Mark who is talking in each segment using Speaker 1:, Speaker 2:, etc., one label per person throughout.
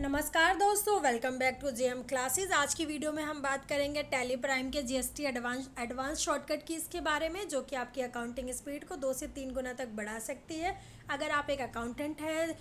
Speaker 1: नमस्कार दोस्तों, welcome back to JM classes. आज की वीडियो में हम बात करेंगे टैली प्राइम के जीएसटी एडवांस शॉर्टकट कीज़ के बारे में, जो कि आपकी अकाउंटिंग स्पीड को 2 से 3 गुना तक बढ़ा सकती है। अगर आप एक अकाउंटेंट हैं,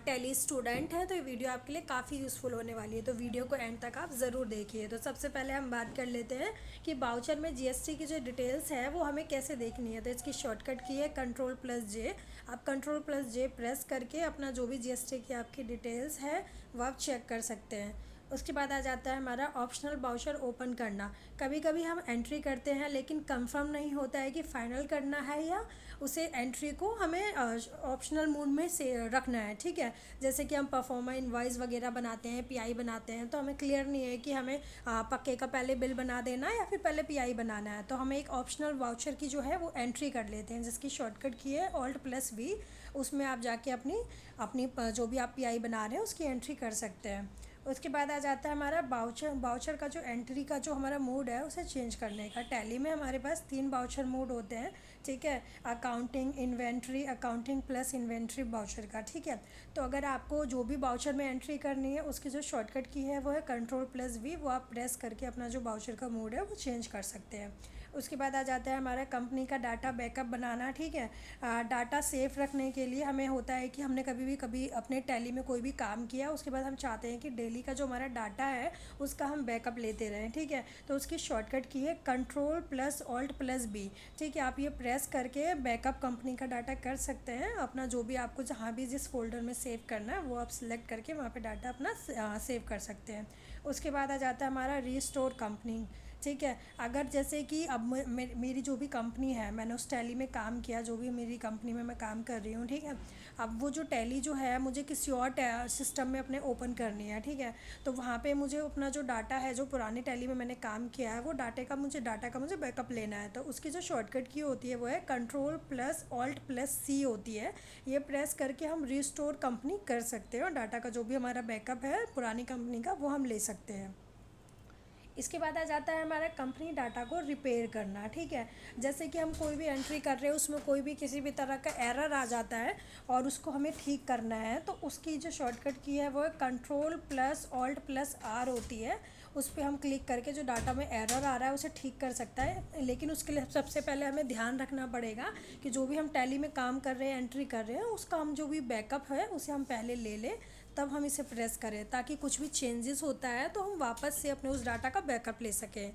Speaker 1: टैली स्टूडेंट हैं, तो ये वीडियो आपके लिए काफ़ी यूज़फुल होने वाली है, तो वीडियो को एंड तक आप ज़रूर देखिए। तो सबसे पहले हम बात कर लेते हैं कि बाउचर में जीएसटी की जो डिटेल्स है वो हमें कैसे देखनी है। तो इसकी शॉर्टकट की है कंट्रोल+J। आप कंट्रोल+J प्रेस करके अपना जो भी जीएसटी की आपकी डिटेल्स है वो आप चेक कर सकते हैं। उसके बाद आ जाता है हमारा ऑप्शनल बाउचर ओपन करना। कभी कभी हम एंट्री करते हैं लेकिन कंफर्म नहीं होता है कि फ़ाइनल करना है या उसे एंट्री को हमें ऑप्शनल मोड में से रखना है। ठीक है, जैसे कि हम परफॉर्मा इनवॉइस वगैरह बनाते हैं, पीआई बनाते हैं, तो हमें क्लियर नहीं है कि हमें पक्के का पहले बिल बना देना है या फिर पहले पीआई बनाना है। तो हमें एक ऑप्शनल वाउचर की जो है वो एंट्री कर लेते हैं, जिसकी शॉर्टकट की है Alt+V। उसमें आप जाके अपनी अपनी जो भी आप पीआई बना रहे हैं उसकी एंट्री कर सकते हैं। उसके बाद आ जाता है हमारा बाउचर का जो एंट्री का जो हमारा मोड है उसे चेंज करने का। टैली में हमारे पास 3 बाउचर मोड होते हैं। ठीक है, accounting, inventory, accounting plus inventory voucher का। ठीक है, तो अगर आपको जो भी बाउचर में एंट्री करनी है उसकी जो शॉर्टकट की है वो है कंट्रोल+V। वो आप प्रेस करके अपना जो बाउचर का मोड है वो चेंज कर सकते हैं। उसके बाद आ जाता है हमारा कंपनी का डाटा बैकअप बनाना। ठीक है, डाटा सेफ रखने के लिए हमें होता है कि हमने कभी अपने टैली में कोई भी काम किया, उसके बाद हम चाहते हैं कि डेली का जो हमारा डाटा है उसका हम बैकअप लेते रहें। ठीक है, तो उसकी शॉर्टकट की है कंट्रोल+Alt+B। ठीक है, आप ये प्रेस करके बैकअप कंपनी का डाटा कर सकते हैं। अपना जो भी आपको जहाँ भी जिस फोल्डर में सेव करना है वो आप सिलेक्ट करके वहाँ पे डाटा अपना सेव कर सकते हैं। उसके बाद आ जाता है हमारा रीस्टोर कंपनी। ठीक है, अगर जैसे कि अब मेरी जो भी कंपनी है, मैंने उस टैली में काम किया, जो भी मेरी कंपनी में मैं काम कर रही हूँ। ठीक है, अब वो जो टैली जो है मुझे किसी और सिस्टम में अपने ओपन करनी है। ठीक है, तो वहाँ पे मुझे अपना जो डाटा है, जो पुरानी टैली में मैंने काम किया है, वो डाटा का मुझे बैकअप लेना है। तो उसकी जो शॉर्टकट की होती है वो है कंट्रोल+Alt+C होती है। ये प्रेस करके हम रिस्टोर कंपनी कर सकते हैं और डाटा का जो भी हमारा बैकअप है पुरानी कंपनी का वो हम ले सकते हैं। इसके बाद आ जाता है हमारा कंपनी डाटा को रिपेयर करना। ठीक है, जैसे कि हम कोई भी एंट्री कर रहे हैं, उसमें कोई भी किसी भी तरह का एरर आ जाता है और उसको हमें ठीक करना है, तो उसकी जो शॉर्टकट की है वो कंट्रोल+Alt+R होती है। उस पर हम क्लिक करके जो डाटा में एरर आ रहा है उसे ठीक कर सकता है। लेकिन उसके लिए सबसे पहले हमें ध्यान रखना पड़ेगा कि जो भी हम टैली में काम कर रहे हैं, एंट्री कर रहे हैं, उसका हम जो भी बैकअप है उसे हम पहले ले लें, तब हम इसे प्रेस करें, ताकि कुछ भी चेंजेस होता है तो हम वापस से अपने उस डाटा का बैकअप ले सकें।